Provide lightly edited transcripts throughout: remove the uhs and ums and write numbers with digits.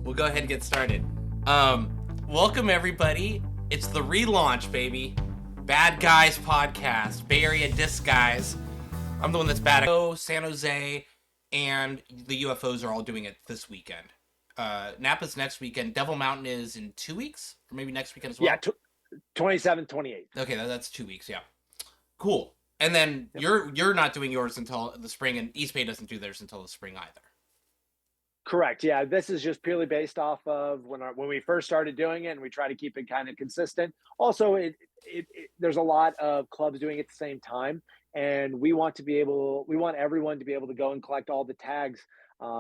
We'll go ahead and get started. Welcome everybody. It's the relaunch, baby. Bad Guys podcast. Bay Area Disc Guys. I'm the one that's bad. San Jose and the UFOs are all doing it this weekend. Napa's next weekend. Devil Mountain is in 2 weeks, or maybe next weekend as well. Yeah, 27th, 28th. Okay, that's 2 weeks. Yeah, cool. And then you're not doing yours until the spring, and East Bay doesn't do theirs until the spring either. Correct. Yeah, this is just purely based off of when we first started doing it, and we try to keep it kind of consistent. Also, there's a lot of clubs doing it at the same time, and we want everyone to be able to go and collect all the tags.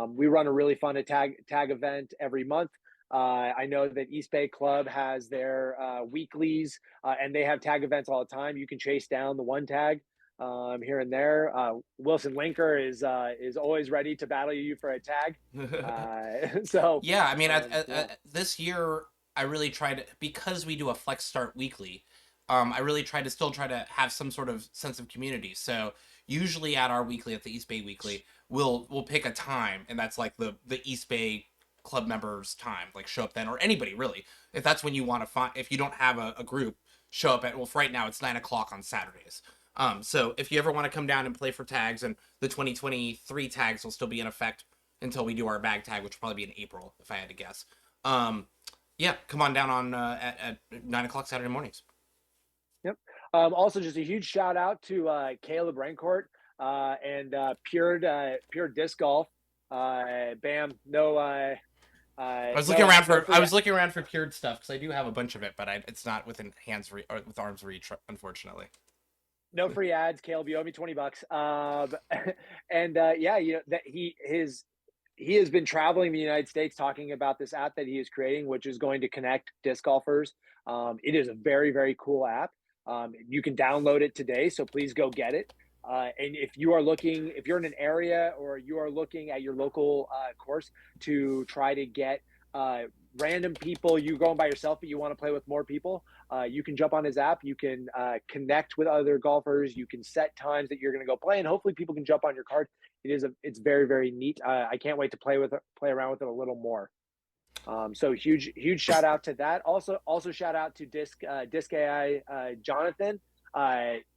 We run a really fun tag event every month. I know that East Bay Club has their weeklies, and they have tag events all the time. You can chase down the one tag here and there. Wilson Linker is always ready to battle you for a tag. So yeah, I mean, this year I really tried, because we do a flex start weekly. I really try to have some sort of sense of community. So usually at our weekly, at the East Bay Weekly, we'll pick a time, and that's like the East Bay club members' time. Like, show up then, or anybody really, if that's when you want to find. If you don't have a group, show up at, well, for right now it's 9:00 on Saturdays. So if you ever want to come down and play for tags, and the 2023 tags will still be in effect until we do our bag tag, which will probably be in April, if I had to guess. Yeah, come on down on at 9:00 Saturday mornings. Yep. Also, just a huge shout out to Caleb Rancourt and Pure Disc Golf. Bam. No. I was looking around for Pure stuff, because I do have a bunch of it, but it's not within with arm's reach, unfortunately. No free ads, Caleb. You owe me $20. And yeah, that he has been traveling the United States talking about this app that he is creating, which is going to connect disc golfers. It is a very, very cool app. You can download it today, so please go get it. And if you're in an area, or you are looking at your local course to try to get random people, you going by yourself, but you want to play with more people, you can jump on his app. You can connect with other golfers. You can set times that you're going to go play, and hopefully people can jump on your card. It's very, very neat. I can't wait to play around with it a little more. So huge shout out to that. Also shout out to Disc AI Jonathan.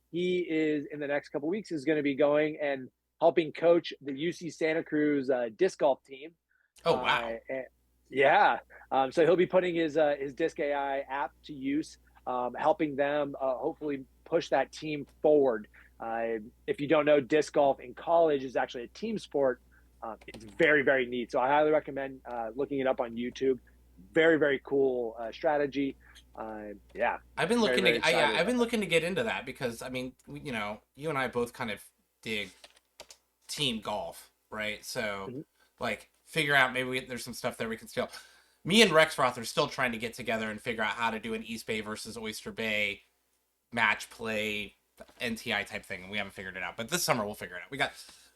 He is, in the next couple of weeks, is going to be going and helping coach the UC Santa Cruz disc golf team. Oh, wow. Yeah. So he'll be putting his Disc AI app to use, helping them hopefully push that team forward. If you don't know, disc golf in college is actually a team sport. It's very, very neat. So I highly recommend looking it up on YouTube. Very, very cool strategy. Yeah. I've been looking to get into that, because I mean, you and I both kind of dig team golf, right? So like, figure out, maybe there's some stuff there we can steal. Me and Rexroth are still trying to get together and figure out how to do an East Bay versus Oyster Bay match play NTI type thing, and we haven't figured it out. But this summer we'll figure it out.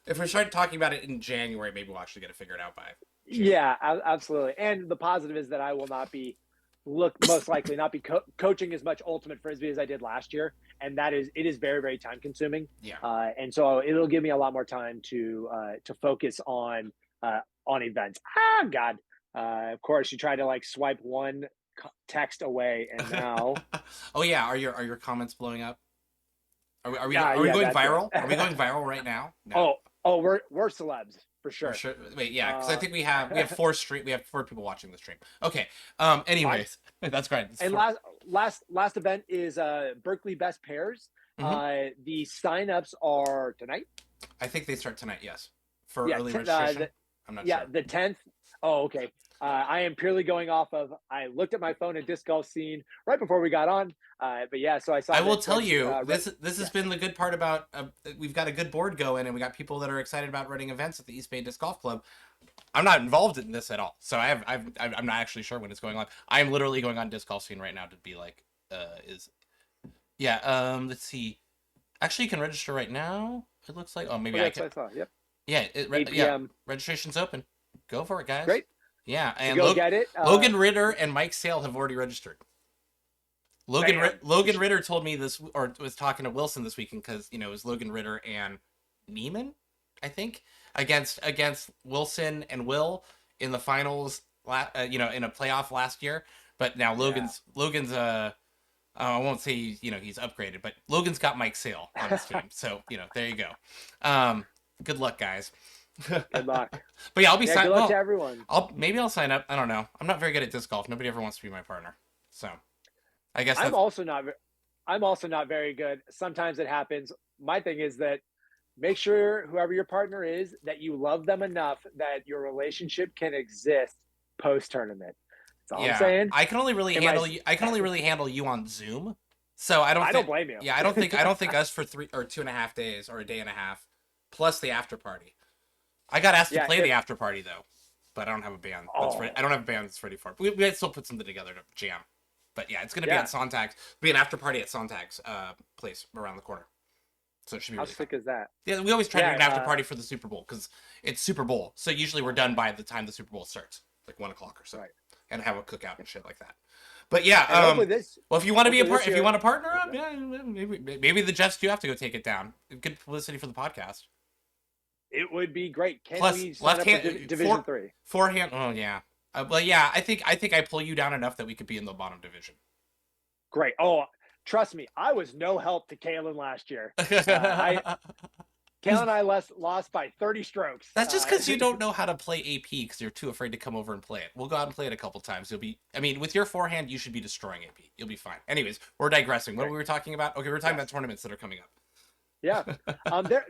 If we start talking about it in January, maybe we'll actually get it figured out by January. Yeah, absolutely. And the positive is that I will most likely not be coaching as much ultimate frisbee as I did last year, and it is very, very time consuming. Yeah. And so it'll give me a lot more time to focus on events. God. Of course, you try to swipe one text away, and now. Oh yeah, are your comments blowing up? Are we going viral? Are we going viral right now? No. Oh, we're celebs for sure. Wait, yeah, because I think we have 4 people watching the stream. Okay. Anyways, that's great. And last event is Berkeley Best Pairs. The signups are tonight. I think they start tonight. Yes, for early registration. I'm not sure. Yeah, the 10th. Oh, okay. I am purely going off of, I looked at my phone at Disc Golf Scene right before we got on. But yeah, so I saw. I will tell you, this has been the good part about, we've got a good board going, and we got people that are excited about running events at the East Bay Disc Golf Club. I'm not involved in this at all, so I'm not actually sure when it's going on. I am literally going on Disc Golf Scene right now to be like, let's see. Actually, you can register right now. It looks like, maybe I can. Yep. Yeah, registration's open. Go for it, guys. Great. Yeah, and get it. Logan Ritter and Mike Sale have already registered. Logan Ritter told me this, or was talking to Wilson this weekend, because it was Logan Ritter and Neiman, I think, against Wilson and Will in the finals in a playoff last year. But now Yeah. Logan's I won't say he's upgraded, but Logan's got Mike Sale on his team, so there you go. Um, Good luck, guys. Good luck. But yeah, I'll be Yeah, good luck to well. everyone. I'll sign up. I don't know. I'm not very good at disc golf. Nobody ever wants to be my partner, so I guess I'm that's also not I'm also not very good. Sometimes it happens. My thing is that make sure whoever your partner is that you love them enough that your relationship can exist post tournament. That's all I'm yeah. saying. I can only really Am I handle you. I can only really handle you on Zoom, so I don't I don't think. blame you. Yeah, I don't think us for 3 or 2.5 days or a day and a half, plus the after party. I got asked to Yeah, play if the after party though, but I don't have a band that's ready. I oh don't have a band that's ready for it. We still put something together to jam. But yeah, it's gonna be at yeah, Sontag's. It'll be an after party at Sontag's place around the corner. So it should be how really fun. sick is that? Yeah, we always try to do Yeah, an after party for the Super Bowl because it's Super Bowl. So usually we're done by the time the Super Bowl starts, like 1 o'clock or so, right. and have a cookout and shit like that. But yeah, And well, if you want to be a hopefully part, this if you want year, to partner oh, up, yeah. yeah, maybe the Jets do have to go take it down. Good publicity for the podcast. It would be great. Can Plus we sign left up for hand Division 3? forehand. Oh yeah. Well, yeah. I think I pull you down enough that we could be in the bottom division. Great. Oh, trust me, I was no help to Kalen last year. I Kalen and I lost by 30 strokes. That's just because you don't know how to play AP because you're too afraid to come over and play it. We'll go out and play it a couple times. You'll be, I mean, with your forehand, you should be destroying AP. You'll be fine. Anyways, we're digressing. What Great. were we talking about? Okay, we're talking about Yes. tournaments that are coming up. Yeah.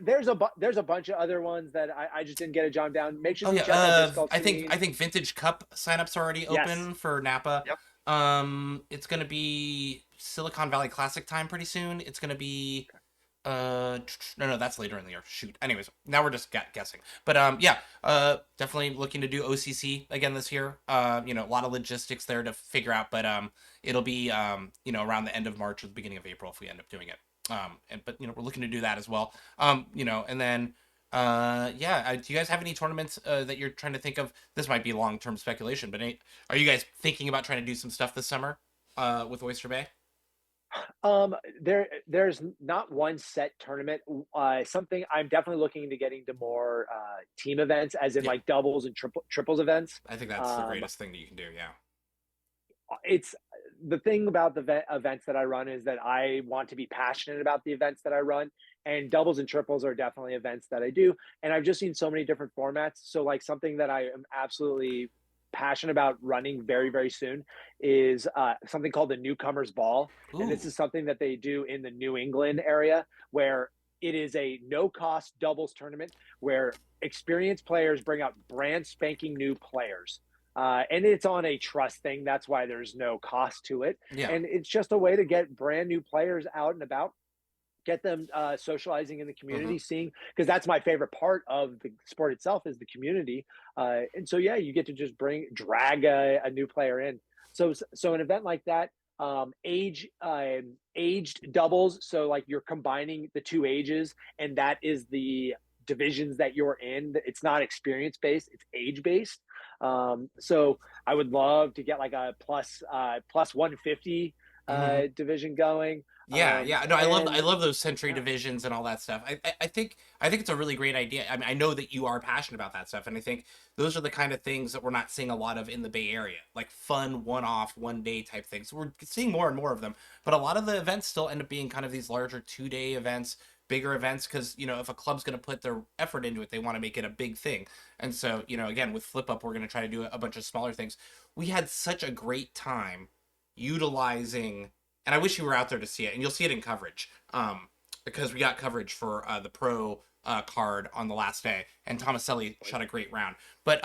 There's a bunch of other ones that I just didn't get it jotted down. Make sure Oh you yeah, check our disc golf I scene. think Vintage Cup signups are already Yes. open for Napa. Yep. It's gonna be Silicon Valley Classic time pretty soon. It's gonna be no, that's later in the year. Shoot. Anyways, now we're just guessing. But yeah, definitely looking to do OCC again this year. A lot of logistics there to figure out, but it'll be around the end of March or the beginning of April if we end up doing it. But we're looking to do that as well. And then yeah, do you guys have any tournaments that you're trying to think of? This might be long term speculation, but are you guys thinking about trying to do some stuff this summer with Oyster Bay? There's not one set tournament. Something I'm definitely looking into getting to more team events, as in Yeah, like doubles and triples events. I think that's the Um, greatest thing that you can do. Yeah. it's the thing about the events that I run is that I want to be passionate about the events that I run, and doubles and triples are definitely events that I do. And I've just seen so many different formats. So like something that I am absolutely passionate about running very very soon is something called the Newcomers Ball, and this Ooh. is something that they do in the New England area where it is a no cost doubles tournament where experienced players bring out brand spanking new players, and it's on a trust thing. That's why there's no cost to it. Yeah. And it's just a way to get brand new players out and about, get them socializing in the Mm-hmm. community, seeing, because that's my favorite part of the sport itself is the community. And so, yeah, you get to just drag a new player in. So an event like that, aged doubles. So like you're combining the two ages, and that is the divisions that you're in. It's not experience based; it's age based. So I would love to get like a plus 150 Mm-hmm. division going. Yeah, yeah. No, And I love those century yeah, divisions and all that stuff. I think it's a really great idea. I mean, I know that you are passionate about that stuff, and I think those are the kind of things that we're not seeing a lot of in the Bay Area, like fun, one-off, one-day type things. We're seeing more and more of them, but a lot of the events still end up being kind of these larger 2 day events, bigger events, because if a club's going to put their effort into it, they want to make it a big thing. And so, again, with Flip Up, we're going to try to do a bunch of smaller things. We had such a great time utilizing, and I wish you were out there to see it, and you'll see it in coverage, because we got coverage for the pro card on the last day, and Tomaselli shot a great round. But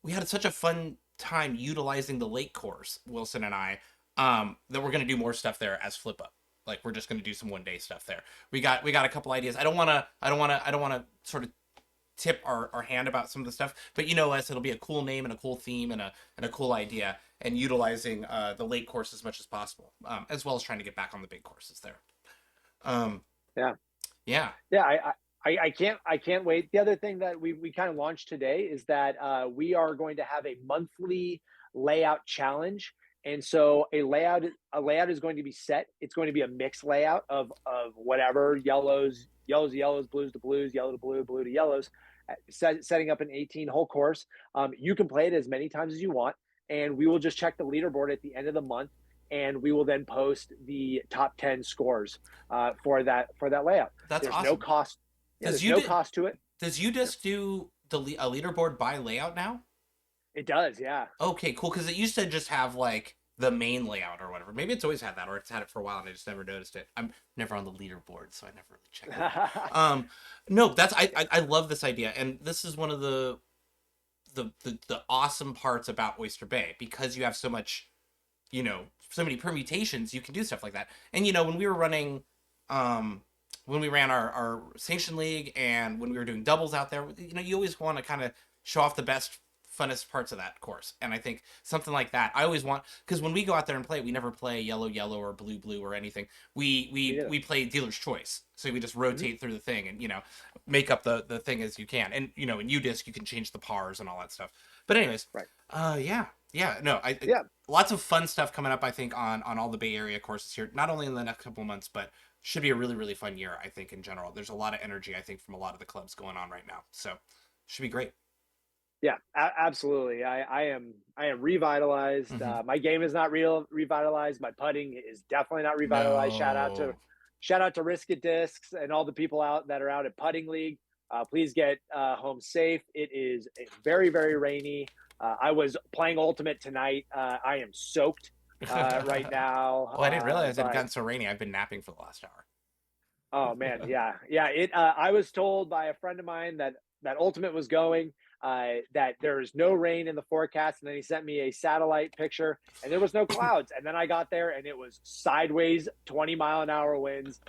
we had such a fun time utilizing the lake course, Wilson and I, that we're gonna do more stuff there as Flip Up. Like we're just gonna do some 1 day stuff there. We got a couple ideas. I don't wanna sort of tip our hand about some of the stuff, but us, it'll be a cool name and a cool theme and a cool idea, and utilizing the lake course as much as possible, as well as trying to get back on the big courses there. Um, yeah, yeah. yeah. I can't wait. The other thing that we kind of launched today is that we are going to have a monthly layout challenge. And so a layout is going to be set. It's going to be a mixed layout of whatever, yellows, blues to blues, yellow to blue, blue to yellows. setting up an 18-hole course. You can play it as many times as you want, and we will just check the leaderboard at the end of the month, and we will then post the top 10 scores for that layout. That's There's no awesome. cost. Yeah, Does there's you no did cost to it. does you Yep. just do a leaderboard by layout now? It does, yeah. Okay, cool. Because it used to just have like the main layout or whatever. Maybe it's always had that, or it's had it for a while and I just never noticed it. I'm never on the leaderboard, so I never really check it out. Um, no, that's I love this idea, and this is one of the awesome parts about Oyster Bay because you have so much, so many permutations. You can do stuff like that, and when we were running, um, when we ran our sanction league and when we were doing doubles out there, you always want to kind of show off the best funnest parts of that course. And I think something like that, I always want, because when we go out there and play, we never play yellow yellow or blue blue or anything. we Me we neither. we play dealer's choice, so we just Mm-hmm. rotate through the thing and make up the thing as you can. And in UDisc you can change the pars and all that stuff. But anyways, Right. yeah, no, Yeah. lots of fun stuff coming up, I think, on all the Bay Area courses here, not only in the next couple of months, but should be a really really fun year, I think. In general, there's a lot of energy, I think, from a lot of the clubs going on right now, so should be great. Yeah, absolutely. I am revitalized. Hmm. My game is not real revitalized. My putting is definitely not revitalized. No. Shout out to Risk It Discs and all the people out that are out at Putting League. Please get home safe. It is very very rainy. I was playing Ultimate tonight. I am soaked right now, Oh, I didn't realize it had but gotten so rainy. I've been napping for the last hour. oh man, yeah, yeah. It. I was told by a friend of mine that Ultimate was going. That there is no rain in the forecast, and then he sent me a satellite picture, and there was no clouds. And then I got there, and it was sideways 20-mile-an-hour winds,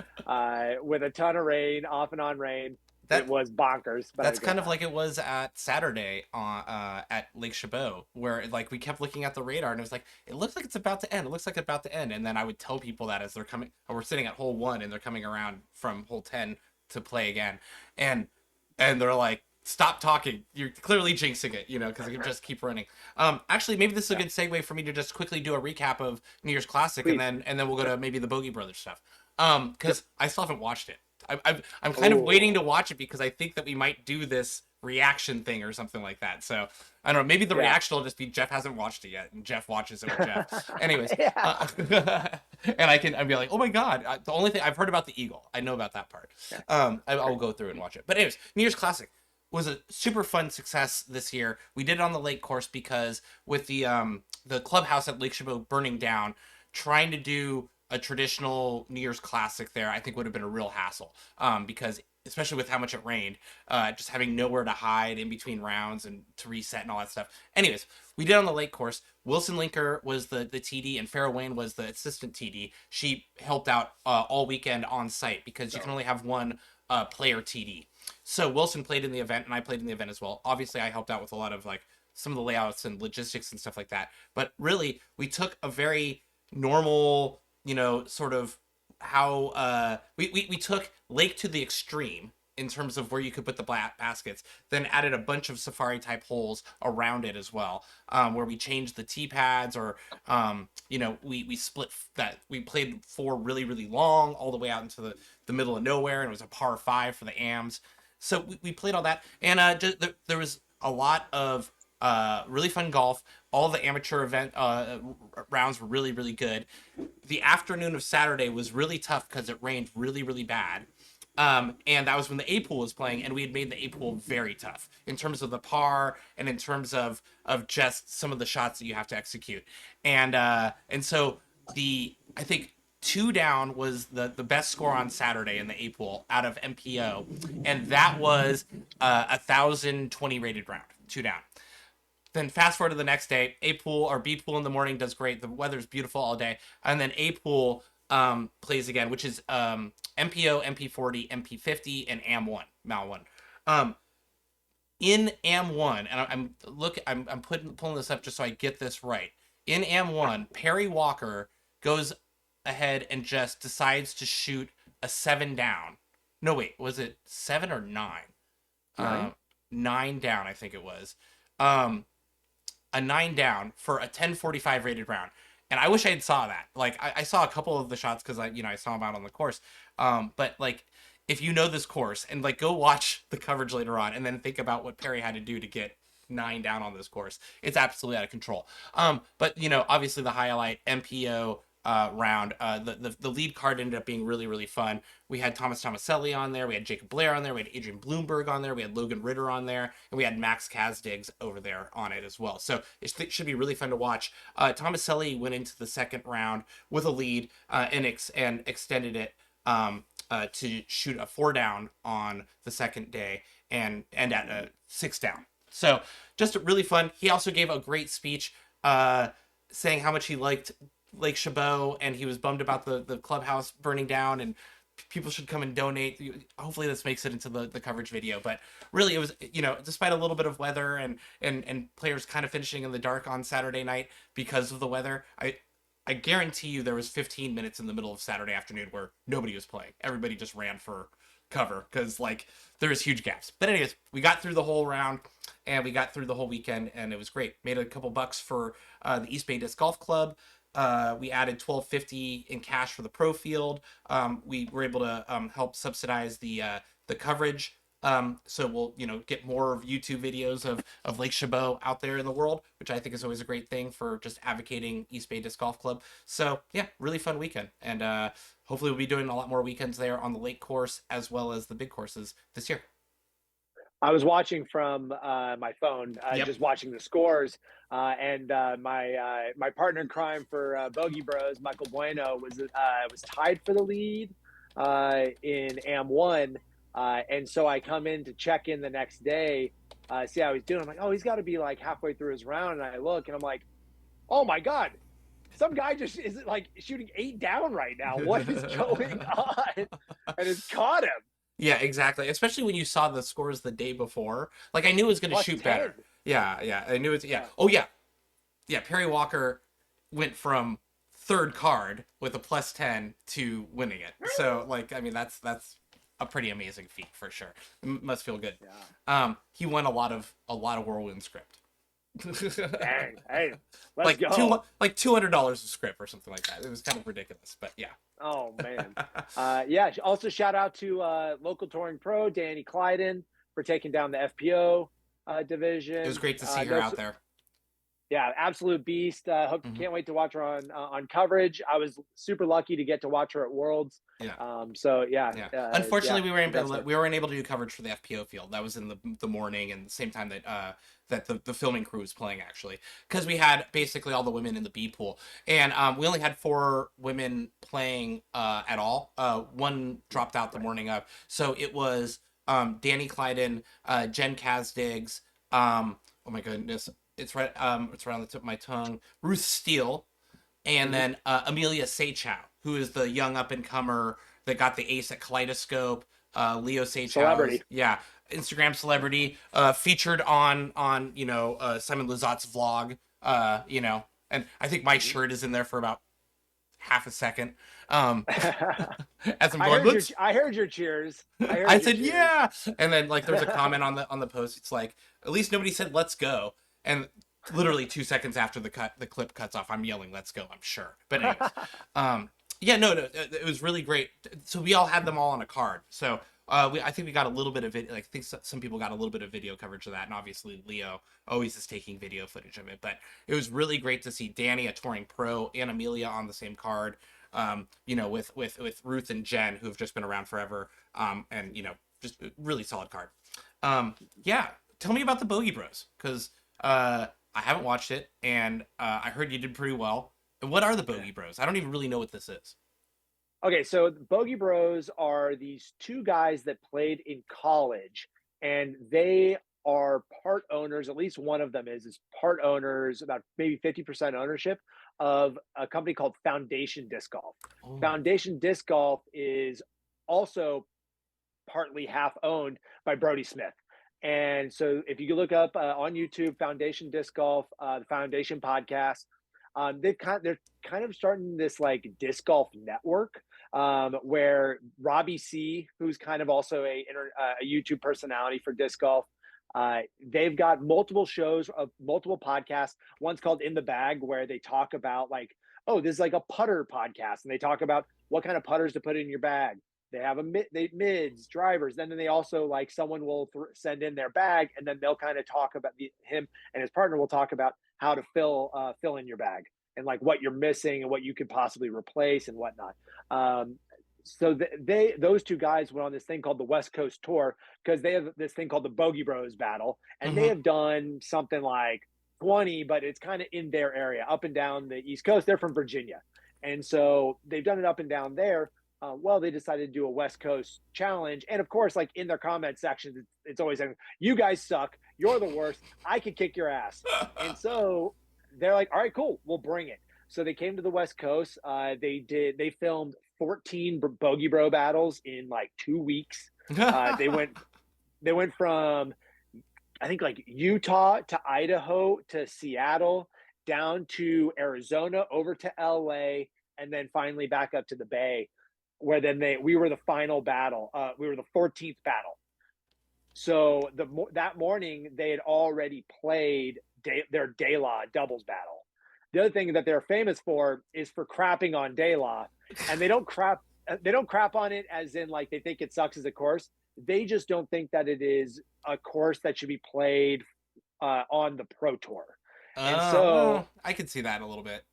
with a ton of rain, off and on rain. It That was bonkers, but I had that's a great kind of time. like it was at Saturday on at Lake Chabot, where like we kept looking at the radar and it was like it looks like it's about to end. It looks like it's about to end, and then I would tell people that as they're coming, or we're sitting at hole one and they're coming around from hole 10 to play again, and they're like, "Stop talking! You're clearly jinxing it," because it can just keep running. Actually, maybe this is a Yeah, good segue for me to just quickly do a recap of New Year's Classic, and please. then we'll go Yep, to maybe the Bogey Brothers stuff. yep. Because I still haven't watched it. I'm kind of waiting to Oh, watch it because I think that we might do this reaction thing or something like that. So I don't know. Maybe the yeah. reaction will just be Jeff hasn't watched it yet, and Jeff watches it with Jeff. Anyways, Yeah, and I'd be like, oh my god, the only thing I've heard about the Eagle, I know about that part. yeah. I'll Great. go through and watch it. But anyways, New Year's Classic was a super fun success this year. We did it on the lake course because with the clubhouse at Lake Chabot burning down, trying to do a traditional New Year's Classic there, I think would have been a real hassle. Because especially with how much it rained, just having nowhere to hide in between rounds and to reset and all that stuff. Anyways, we did on the lake course. Wilson Linker was the TD and Farrah Wayne was the assistant TD. She helped out all weekend on site because you can So only have one player TD. So Wilson played in the event and I played in the event as well. Obviously, I helped out with a lot of like some of the layouts and logistics and stuff like that. But really, we took a very normal, sort of how we took lake to the extreme in terms of where you could put the baskets, then added a bunch of safari type holes around it as well, where we changed the tee pads, or we split that. We played four really really long all the way out into the middle of nowhere, and it was a par five for the AMs. So we played all that, and there was a lot of really fun golf. All the amateur event rounds were really really good. The afternoon of Saturday was really tough because it rained really really bad. And that was when the A pool was playing, and we had made the A pool very tough in terms of the par and in terms of just some of the shots that you have to execute. And so I think two down was the best score on Saturday in the A pool out of MPO, and that was 1,020 rated round, two down. Then fast forward to the next day, A pool or B pool in the morning does great. The weather's beautiful all day, and then A pool plays again, which is MPO, MP40, MP50, and AM1, Mal1. Um, in AM1, and I'm pulling this up just so I get this right. In AM1, Perry Walker goes ahead and just decides to shoot a seven down. No, wait, was it seven or nine? nine. Uh, nine down, I think it was. Um, a nine down for a 10:45 rated round. And I wish I had saw that. Like I saw a couple of the shots because I saw him out on the course. But like if you know this course, and like go watch the coverage later on and then think about what Perry had to do to get 9 down on this course. It's absolutely out of control. But you know, obviously the highlight MPO round, the lead card ended up being really really fun. We had Thomas Tomaselli on there, we had Jacob Blair on there, we had Adrian Bloomberg on there, we had Logan Ritter on there, and we had Max Kazdig's over there on it as well. So it should be really fun to watch. Tomaselli went into the second round with a lead and extended it to shoot a 4 down on the second day and end at a 6 down. So just really fun. He also gave a great speech saying how much he liked Lake Chabot and he was bummed about the clubhouse burning down and people should come and donate. Hopefully this makes it into the coverage video. But really it was, you know, despite a little bit of weather and players kind of finishing in the dark on Saturday night because of the weather, I guarantee you there was 15 minutes in the middle of Saturday afternoon where nobody was playing. Everybody just ran for cover because like there was huge gaps. But anyways, we got through the whole round and we got through the whole weekend and it was great. Made a couple bucks for the East Bay Disc Golf Club. We added 1250 in cash for the pro field. We were able to help subsidize the coverage. So we'll, you know, get more of YouTube videos of Lake Chabot out there in the world, which I think is always a great thing for just advocating East Bay Disc Golf Club. So yeah, really fun weekend, and hopefully we'll be doing a lot more weekends there on the lake course as well as the big courses this year. I was watching from my phone, Yep. just watching the scores, and my partner in crime for Bogey Bros, Michael Bueno, was tied for the lead in Am 1, and so I come in to check in the next day, see how he's doing. I'm like, oh, he's got to be like halfway through his round, and I look, and I'm like, oh my god, some guy just is like shooting 8 down right now. What is going on? And it's caught him Yeah, exactly. Especially when you saw the scores the day before. Like I knew it was going to plus shoot 10. better. Yeah, yeah. I knew it. Yeah. Yeah. Oh yeah. Yeah. Perry Walker went from third card with a plus 10 to winning it. So like, I mean, that's a pretty amazing feat for sure. Must feel good. Yeah. He won a lot of whirlwind script. Dang. Hey, let's like two go. like $200 of script or something like that. It was kind of ridiculous, but yeah. Oh man. Yeah. Also shout out to local touring pro Danny Clyden for taking down the FPO It was division. great to see her out there. Yeah, absolute beast. Hope Hmm. can't wait to watch her on coverage. I was super lucky to get to watch her at Worlds. Yeah. So yeah, Yeah. yeah. Unfortunately, Congrats to her. we weren't able to do coverage for the FPO field. That was in the morning and the same time that the filming crew was playing actually, because we had basically all the women in the B pool, and we only had 4 women playing at all. One dropped out the Right. morning of, so it was Danny Clyden, Jen Kazdiggs, oh my goodness, it's right on the tip of my tongue, Ruth Steele, and Mhm. then Amelia Seychow, who is the young up and comer that got the ace at Kaleidoscope. Leo Seychow is, Celebrity. yeah, Instagram celebrity, featured on Simon Lazat's vlog, you know, and I think my Mhm. shirt is in there for about half a second. Um, as I'm I going, heard your looks. I heard your cheers. I I heard your said cheers. yeah, and then like there's a comment on the post. It's like at least nobody said let's go, and literally 2 seconds after the clip cuts off, I'm yelling let's go. I'm sure, but anyways, um, yeah, no, it was really great. So we all had them all on a card. So I think we got a little bit of it. Like I think some people got a little bit of video coverage of that, and obviously Leo always is taking video footage of it. But it was really great to see Danny, a touring pro, and Amelia on the same card. With Ruth and Jen, who have just been around forever, and just a really solid card. Yeah, tell me about the Bogey Bros because I haven't watched it, and I heard you did pretty well. And what are the Bogey Bros? I don't even really know what this is. Okay, so the Bogey Bros are these two guys that played in college, and they are part owners. At least one of them is part owners, about maybe 50% ownership of a company called Foundation Disc Golf. Oh, Foundation Disc Golf is also partly half owned by Brody Smith. And so if you look up on YouTube, Foundation Disc Golf, the Foundation podcast, they're kind of starting this like disc golf network where Robbie C, who's kind of also a YouTube personality for disc golf, they've got multiple shows of multiple podcasts. One's called In the Bag, where they talk about like, oh, this is like a putter podcast, and they talk about what kind of putters to put in your bag. They have mids, drivers. Then they also like someone will send in their bag, and then they'll kind of talk about him and his partner will talk about how to fill in your bag and like what you're missing and what you could possibly replace and whatnot. Um, so those two guys went on this thing called the West Coast Tour because they have this thing called the Bogey Bros Battle, and they Hmm. have done something like 20, but it's kind of in their area, up and down the East Coast. They're from Virginia, and so they've done it up and down there. Well, they decided to do a West Coast challenge, and of course, like in their comment sections, it's always like, "You guys suck. You're the worst. I can kick your ass." And so they're like, "All right, cool. We'll bring it." So they came to the West Coast. They filmed 14 Bogey Bro battles in like 2 weeks. Uh, they went they went from I think like Utah to Idaho to Seattle down to Arizona over to LA and then finally back up to the Bay where then we were the final battle. We were the 14th battle. So that morning they had already played their De La doubles battle. The other thing that they're famous for is for crapping on De La, and they don't crap on it as in like they think it sucks as a course. They just don't think that it is a course that should be played on the pro tour. And so Well, I could see that a little bit.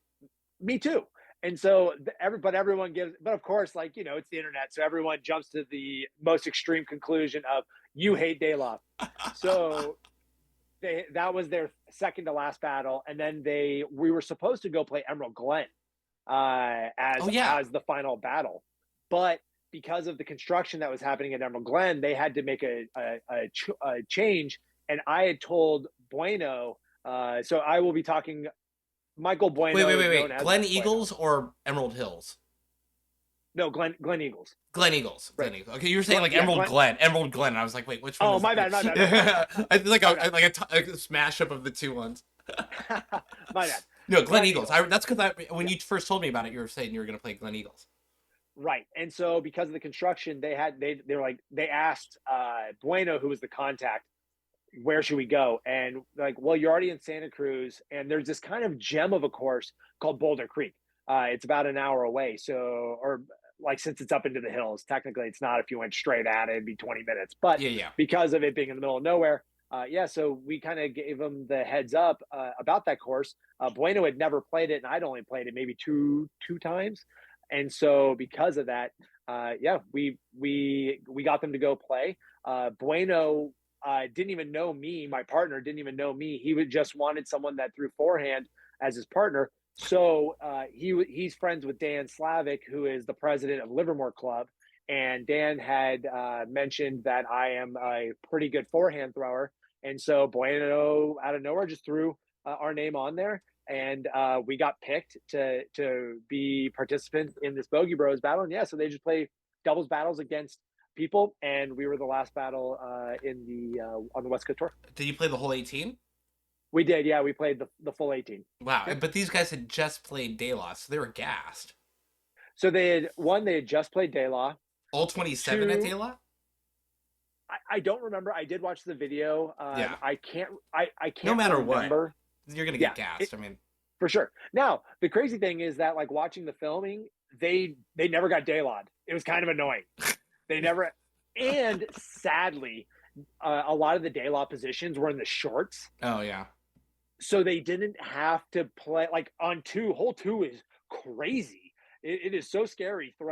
me too. And so everyone gives, but of course, like, it's the internet. So everyone jumps to the most extreme conclusion of you hate De La. So that was their second to last battle. And then we were supposed to go play Emerald Glen Oh yeah. as the final battle. But because of the construction that was happening at Emerald Glen, they had to make a change. And I had told Bueno, so I will be talking. Michael Wait, Bueno wait, wait, is known wait. as Glen Bueno. Eagles or Emerald Hills? No, Glen Eagles. Glen Eagles. Right. Glen Eagles. Okay, you were saying like Yeah, Emerald Glen. Glen. Emerald Glen. And I was like, wait, which one Oh, is my bad, my bad, my bad, I feel like my bad, a smash up of the two ones. my bad. No, Glen Glen Eagles. Eagles. That's because when you first told me about it, you were saying you were going to play Glen Eagles. Right. And so because of the construction, they were like they asked Bueno, who was the contact, where should we go? And like, well, you're already in Santa Cruz, and there's this kind of gem of a course called Boulder Creek. It's about an hour away. So, or like since it's up into the hills, technically it's not. If you went straight at it, it'd be 20 minutes. But Yeah, yeah. because of it being in the middle of nowhere, yeah. So we kind of gave them the heads up about that course. Bueno had never played it, and I'd only played it maybe two times. And so because of that, yeah, we got them to go play. Bueno didn't even know me. My partner didn't even know me. He would just wanted someone that threw forehand as his partner. So he's friends with Dan Slavic, who is the president of Livermore Club. And Dan had mentioned that I am a pretty good forehand thrower. And so Bueno, out of nowhere, just threw our name on there. And we got picked to be participants in this Bogey Bros battle. And yeah, so they just play doubles battles against people, and we were the last battle in the on the West Coast tour. Did you play the whole 18? We did, yeah. We played the full 18. Wow. Yep. But these guys had just played De La, so they were gassed. So they had just played De La. All 27 at De Two, La? I don't remember. I did watch the video. Yeah. I No can't matter what, remember. you're going to Yeah, get gassed. I mean, for sure. Now the crazy thing is that like watching the filming, they never got De La. It was kind of annoying. They never, and sadly, a lot of the De La positions were in the shorts. oh, yeah. So they didn't have to play like on hole two is crazy. It is so scary Oh,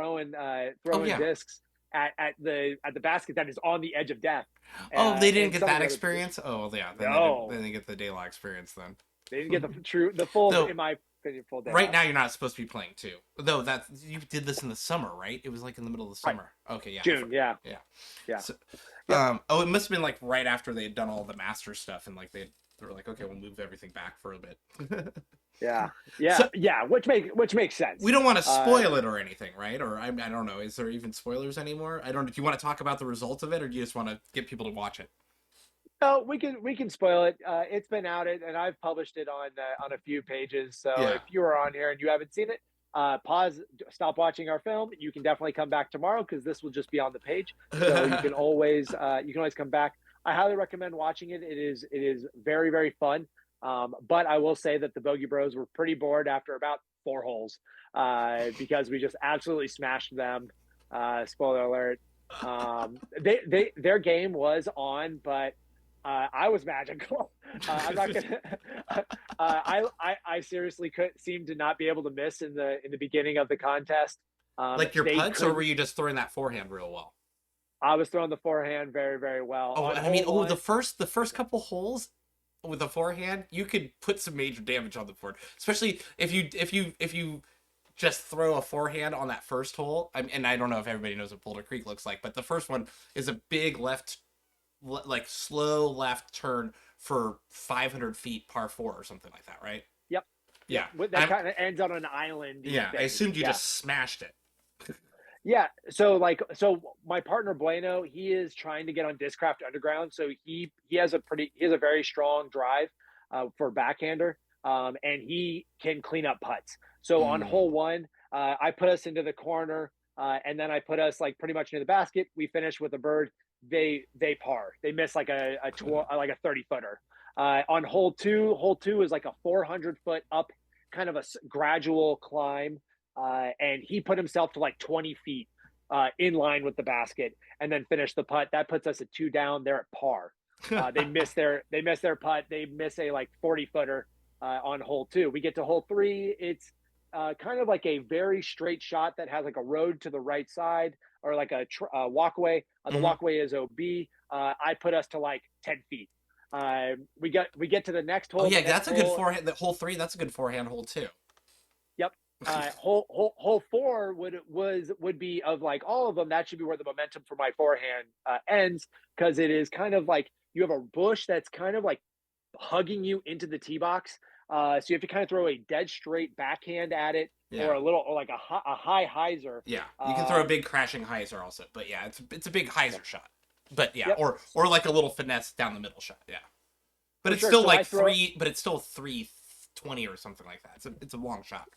throwing yeah. discs at the basket that is on the edge of death. Oh, they didn't And get some of that the other positions. experience? Oh, yeah. Then they didn't, No, then they get the De La experience then. they didn't get the full, Though, in my opinion, full De right La. now you're not supposed to be playing too. Though that you did this in the summer, right? It was like in the middle of the Right, summer. Okay, yeah. June, yeah, Yeah. yeah, So, yep, oh, it must have been like right after they had done all the master stuff and like they were like, okay, we'll move everything back for a bit. yeah, yeah, So yeah. Which makes sense. we don't want to Uh, spoil it or anything, right? Or I don't know. Is there even spoilers anymore? I don't. Do you want to talk about the results of it, or do you just want to get people to watch it? No, we can spoil it. It's been out, and I've published it on a few pages. So Yeah. if you are on here and you haven't seen it, pause, stop watching our film. You can definitely come back tomorrow because this will just be on the page. So you can always come back. I highly recommend watching it. It is very very fun. But I will say that the Bogey Bros were pretty bored after about 4 holes because we just absolutely smashed them. Spoiler alert. Their game was on, but I was magical. I'm not gonna. I seriously could seem to not be able to miss in the beginning of the contest. Like your They putts, or were couldn't. you just throwing that forehand real well? I was throwing the forehand very, very well Oh, on I mean, hole oh, one. the first couple holes with the forehand, you could put some major damage on the board, especially if you just throw a forehand on that first hole. And I don't know if everybody knows what Boulder Creek looks like, but the first one is a big left, like slow left turn for 500 feet par four or something like that, right? Yep, yep. Yeah, That kind of ends on an islandy yeah. I thing. assumed you Yeah, just smashed it. yeah. So my partner Bueno, he is trying to get on Discraft Underground. So he has a very strong drive for backhander, and he can clean up putts. So on hole Mm. one, I put us into the corner, and then I put us like pretty much near the basket. We finished with a bird. They par. They miss like like a 30 footer. On hole two is like a 400 foot up, kind of a gradual climb, and he put himself to like 20 feet in line with the basket, and then finished the putt. That puts us at two down. They're at par. They miss their putt. They miss a like 40 footer on hole two. We get to hole three. It's kind of like a very straight shot that has like a road to the right side, or like a walkway. The Hmm. walkway is OB. I put us to like 10 feet. We get to the next Oh hole. The yeah, next that's a good hole. forehand. The hole three, that's a good forehand hole too. Yep. Hole four would be, of like all of them. That should be where the momentum for my forehand ends, because it is kind of like you have a bush that's kind of like hugging you into the tee box. So you have to kind of throw a dead straight backhand at it, Yeah. or or like a high hyzer. Yeah, you can throw a Um, big crashing hyzer also, but yeah, it's a big yeah. hyzer shot. But yeah, Yep. or like a little finesse down the middle shot. Yeah, but For it's sure. still So like three. But it's still 320 or something like that. It's a long shot.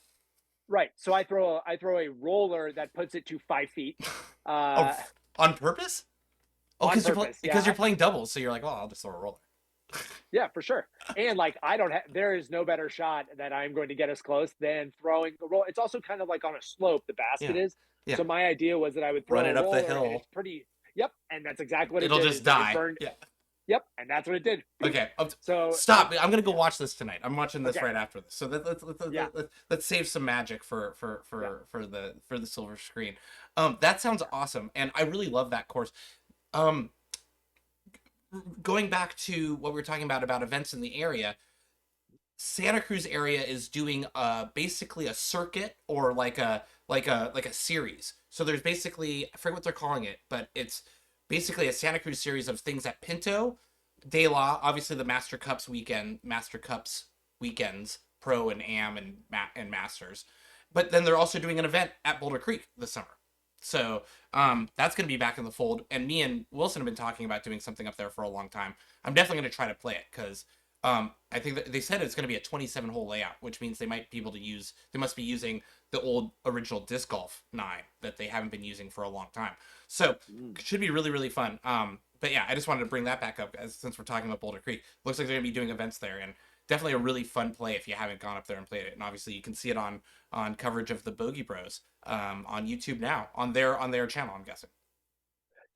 right. So I throw a roller that puts it to 5 feet. Oh, Uh, on purpose? Oh, on purpose. because Yeah. you're playing doubles, so you're like, oh, I'll just throw a roller. Yeah, for sure. And like I don't have there is no better shot that I'm going to get as close than throwing a roll. It's also kind of like on a slope, the basket Yeah, is. yeah. So my idea was that I would Run throw a it up the roller, and hill. it's pretty. Yep, and that's exactly what it It'll did. just Is it die. burned. Yeah. Yep, and that's what it did. Okay. So Stop. I'm gonna go watch this tonight. I'm watching this okay, right after this. So yeah, let's save some magic for yeah, for the silver screen. That sounds awesome, and I really love that course. Um, Going back to what we were talking about events in the area, Santa Cruz area is doing basically a circuit, or like a series. So there's basically, I forget what they're calling it, but it's basically a Santa Cruz series of things at Pinto, De La, obviously the Master Cups weekends, Pro and Am and Masters. But then they're also doing an event at Boulder Creek this summer. So that's going to be back in the fold. And me and Wilson have been talking about doing something up there for a long time. I'm definitely going to try to play it, because I think that they said it's going to be a 27 hole layout, which means they might be able to use, they must be using the old original disc golf nine that they haven't been using for a long time. So mm, it should be really, really fun. But yeah, I just wanted to bring that back up, as since we're talking about Boulder Creek. Looks like they're going to be doing events there, and definitely a really fun play if you haven't gone up there and played it. And obviously you can see it on coverage of the Bogey Bros on YouTube now, on their channel, I'm guessing.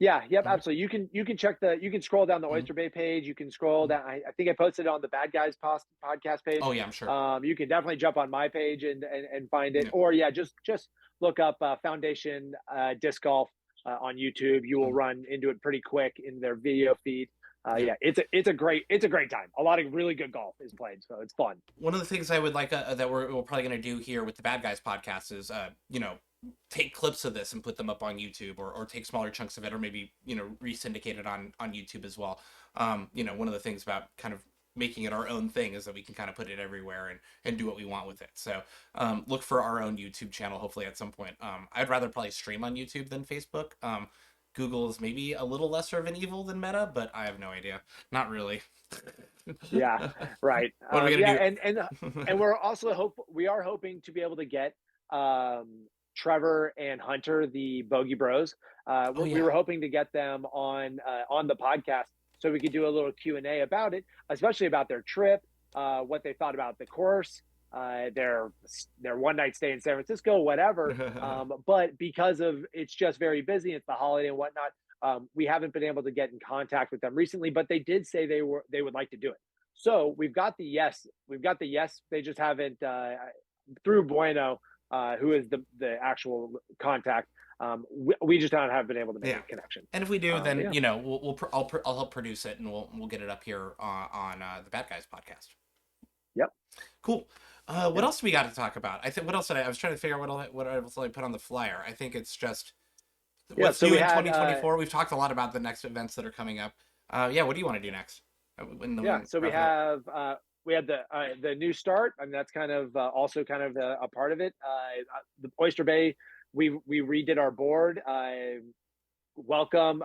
yeah, yep, Mhm. absolutely. You can check the you can scroll down the Mhm. Oyster Bay page. You can scroll Mhm. down. I think I posted it on the Bad Guys podcast page. Oh yeah, I'm sure. You can definitely jump on my page and find it, Yeah. or yeah, just look up Foundation Disc Golf on YouTube. You will Mhm. run into it pretty quick in their video feed. Yeah. Yeah, it's a great time. A lot of really good golf is played, so it's fun. One of the things I would like that we're probably going to do here with the Bad Guys podcast is, take clips of this and put them up on YouTube, or take smaller chunks of it, or maybe, re-syndicate it on YouTube as well. One of the things about kind of making it our own thing is that we can kind of put it everywhere and do what we want with it. So look for our own YouTube channel, hopefully at some point. I'd rather probably stream on YouTube than Facebook. Google is maybe a little lesser of an evil than Meta, but I have no idea. Not really. Yeah, right. What are we Yeah, gonna and do? we are hoping to be able to get Trevor and Hunter, the Bogey Bros. Oh We yeah. were hoping to get them on the podcast, so we could do a little Q&A about it, especially about their trip, what they thought about the course, their one night stay in San Francisco, whatever. But because of it's just very busy, it's the holiday and whatnot. We haven't been able to get in contact with them recently, but they did say they would like to do it. So we've got the yes. They just haven't through Bueno, who is the actual contact. We just don't have been able to make Yeah. a connection. And if we do, But then yeah, I'll help produce it, and we'll get it up here on the Bad Guys podcast. yep, Cool. What yeah, else do we got to talk about? I think what else did I was trying to figure out what else did I put on the flyer. I think it's just yeah. what's So new we in had 2024. We've talked a lot about the next events that are coming up. Yeah, what do you want to do next? When yeah. the So wrap it up. we had the new start, and that's kind of also kind of a part of it. The Oyster Bay, we redid our board. Welcome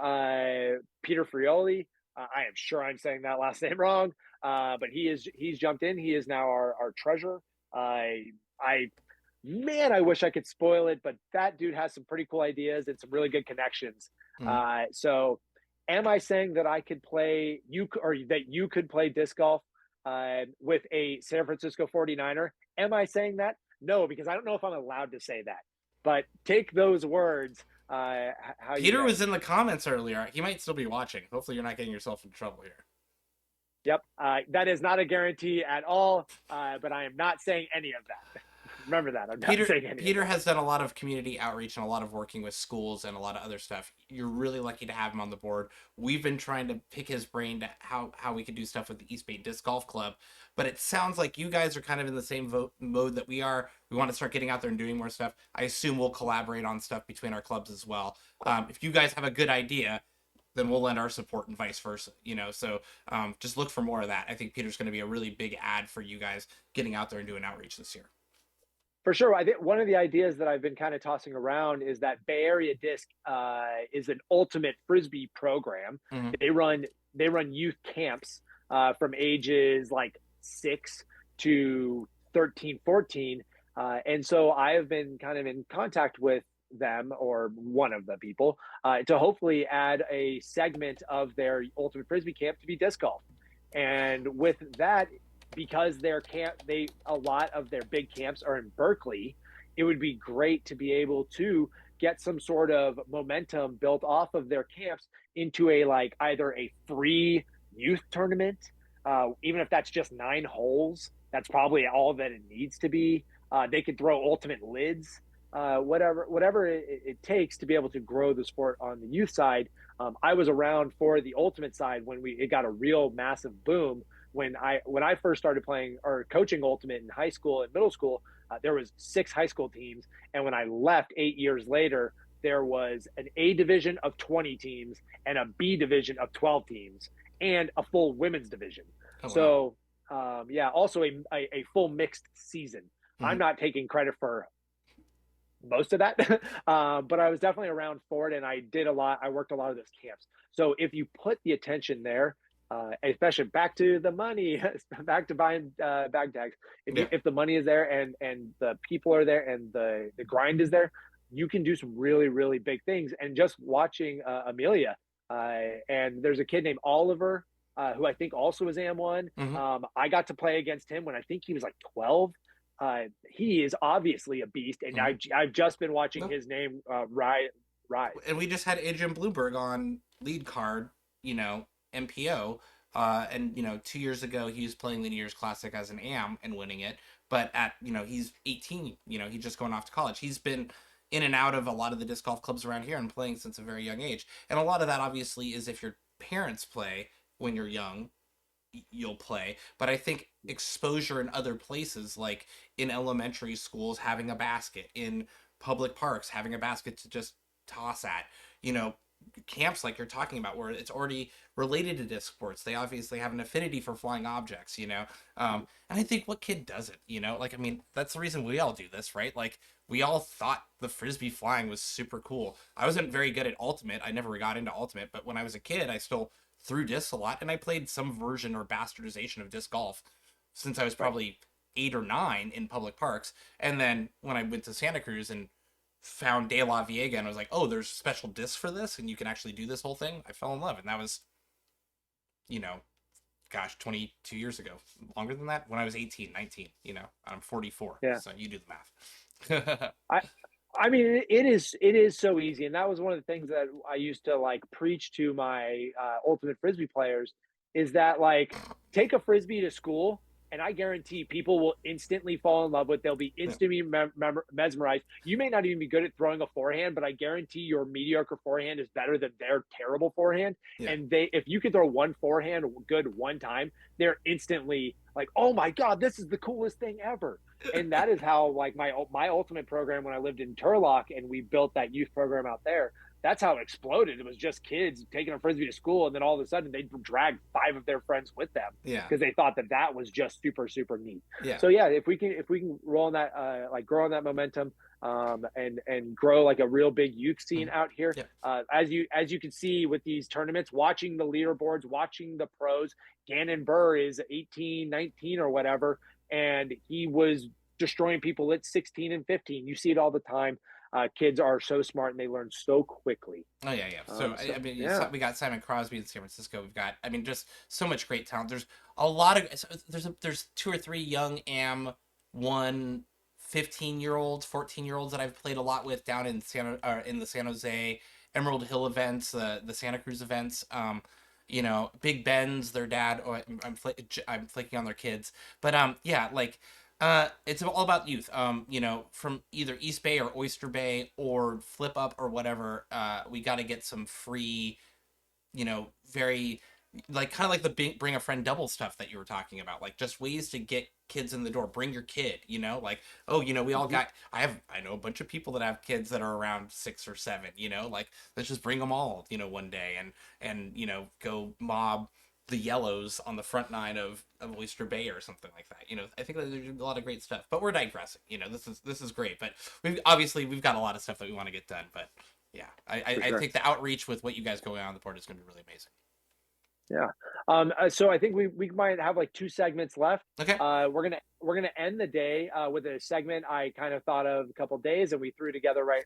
Peter Frioli. I am sure I'm saying that last name wrong, but he's jumped in. He is now our treasurer. I man, I wish I could spoil it, but that dude has some pretty cool ideas and some really good connections. Mhm. So, am I saying that I could play you or that you could play disc golf with a San Francisco 49er? Am I saying that? No, because I don't know if I'm allowed to say that. But take those words how you Peter may. was in the comments earlier. He might still be watching. Hopefully, you're not getting yourself in trouble here. Yep, that is not a guarantee at all. But I am not saying any of that. Remember that I'm not Peter saying any of Peter that. has done a lot of community outreach and a lot of working with schools and a lot of other stuff. You're really lucky to have him on the board. We've been trying to pick his brain to how we could do stuff with the East Bay Disc Golf Club, but it sounds like you guys are kind of in the same mode that we are. We want to start getting out there and doing more stuff. I assume we'll collaborate on stuff between our clubs as well. If you guys have a good idea, then we'll lend our support and vice versa. So just look for more of that. I think Peter's going to be a really big ad for you guys getting out there and doing outreach this year. For sure. I think one of the ideas that I've been kind of tossing around is that Bay Area Disc is an ultimate frisbee program. Mm-hmm. They run they run youth camps from ages like 6 to 13, 14. And so I have been kind of in contact with them or one of the people to hopefully add a segment of their ultimate frisbee camp to be disc golf. And with that, because their camp they a lot of their big camps are in Berkeley, it would be great to be able to get some sort of momentum built off of their camps into a like either a free youth tournament, even if that's just 9 holes. That's probably all that it needs to be. They could throw ultimate lids, whatever it takes to be able to grow the sport on the youth side. I was around for the ultimate side when it got a real massive boom when I first started playing or coaching ultimate in high school and middle school. There was 6 high school teams, and when I left 8 years later, there was an A division of 20 teams and a B division of 12 teams and a full women's division. Oh wow. So yeah, also a full mixed season. I'm Mm-hmm. not taking credit for most of that, but I was definitely around for it, and I did a lot. I worked a lot of those camps. So if you put the attention there, especially back to the money, back to buying bag tags. Yeah. If the money is there and the people are there and the grind is there, you can do some really big things. And just watching Amelia, and there's a kid named Oliver who I think also is AM1. Mm-hmm. I got to play against him when I think he was like 12. He is obviously a beast, and Mm-hmm. I've just been watching No. his name rise. And we just had Adrian Blueberg on lead card, MPO. And 2 years ago he was playing the New Year's Classic as an AM and winning it. But he's 18. He's just going off to college. He's been in and out of a lot of the disc golf clubs around here and playing since a very young age. And a lot of that obviously is if your parents play when you're young, you'll play. But I think exposure in other places, like in elementary schools, having a basket, in public parks, having a basket to just toss at, you know, camps like you're talking about where it's already related to disc sports. They obviously have an affinity for flying objects. And I think what kid doesn't. Like, I mean, that's the reason we all do this, right? Like, we all thought the frisbee flying was super cool. I wasn't very good at ultimate. I never got into ultimate, but when I was a kid, I still threw discs a lot, and I played some version or bastardization of disc golf since I was Right. probably 8 or 9 in public parks. And then when I went to Santa Cruz and found De La Viega and I was like, oh, there's special discs for this, and you can actually do this whole thing. I fell in love, and that was, you know, gosh, 22 years ago, longer than that, when I was 18, 19. I'm 44, Yeah. so you do the math. I I mean, it is so easy, and that was one of the things that I used to like preach to my ultimate frisbee players is that like take a frisbee to school, and I guarantee people will instantly fall in love with. They'll be Yeah, instantly mesmerized. You may not even be good at throwing a forehand, but I guarantee your mediocre forehand is better than their terrible forehand. yeah, And if you can throw one forehand good one time, they're instantly like, oh my god, this is the coolest thing ever. And that is how like my ultimate program when I lived in Turlock and we built that youth program out there. That's how it exploded. It was just kids taking a frisbee to school, and then all of a sudden they dragged five of their friends with them yeah, because they thought that that was just super neat. yeah. So yeah, if we can roll on that like grow on that momentum, and grow like a real big youth scene Mhm. out here. Yeah. As you can see with these tournaments, watching the leaderboards, watching the pros, Gannon Burr is 18, 19 or whatever, and he was destroying people at 16 and 15. You see it all the time. Kids are so smart and they learn so quickly. Oh yeah, yeah. So So I mean, yeah. we got Simon Crosby in San Francisco. We've got, I mean, just so much great talent. There's a lot of there's two or three young one 15-year-olds, 14-year-olds that I've played a lot with down in in the San Jose Emerald Hill events, the Santa Cruz events. Big Ben's their dad. Oh, I'm flaking on their kids, but yeah, like it's all about youth. From either East Bay or Oyster Bay or Flip Up or whatever. We got to get some free, very like kind of like the bring a friend double stuff that you were talking about, like just ways to get kids in the door. Bring your kid, like, oh, we all Mhm. got. I know a bunch of people that have kids that are around 6 or 7. Like let's just bring them all, one day and go mob the yellows on the front nine of Oyster Bay or something like that. I think that there's a lot of great stuff, but we're digressing. This is great, but we've got a lot of stuff that we want to get done. But yeah, For I sure. think the outreach with what you guys going on the board is going to be really amazing. Yeah. So I think we might have like two segments left. Okay. We're gonna end the day with a segment I kind of thought of a couple of days and we threw together right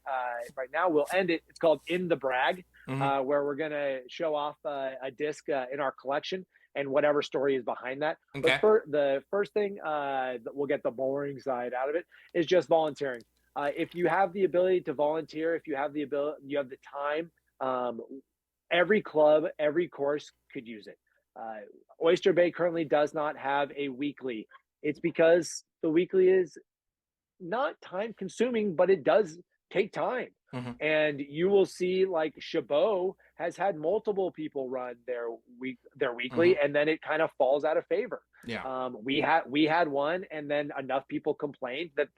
now. We'll end it. It's called In the Brag, Mm-hmm. where we're gonna show off a disc in our collection and whatever story is behind that. But Okay. the first thing that we'll get the boring side out of it is just volunteering. If you have the ability to volunteer, if you have the ability, you have the time. Um, every club, every course could use it. Uh, Oyster Bay currently does not have a weekly. It's because the weekly is not time consuming, but it does take time. Mm-hmm. And you will see like Chabot has had multiple people run their Mm-hmm. weekly, and then it kind of falls out of favor. Yeah. We had one, and then enough people complained that